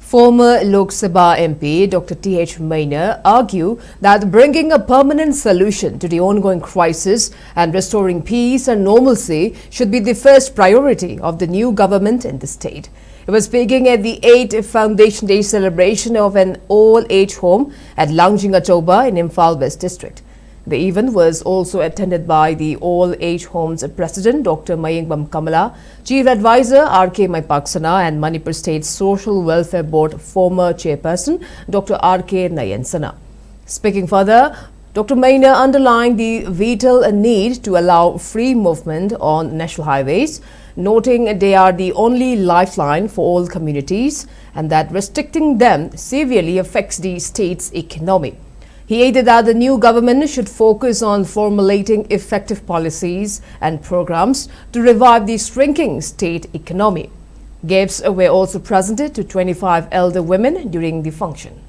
Former Lok Sabha MP Dr. T.H. Meinya argued that bringing a permanent solution to the ongoing crisis and restoring peace and normalcy should be the first priority of the new government in the state. He was speaking at the 8th Foundation Day celebration of an all-age home at Lounging Atoba in Imphal West District. The event was also attended by the all-age home's president, Dr. Meinya, Chief Advisor R.K. Maipaksana, and Manipur State Social Welfare Board former chairperson, Dr. R.K. Nayansana. Speaking further, Dr. Meinya underlined the vital need to allow free movement on national highways, noting they are the only lifeline for all communities and that restricting them severely affects the state's economy. He added that the new government should focus on formulating effective policies and programs to revive the shrinking state economy. Gifts were also presented to 25 elder women during the function.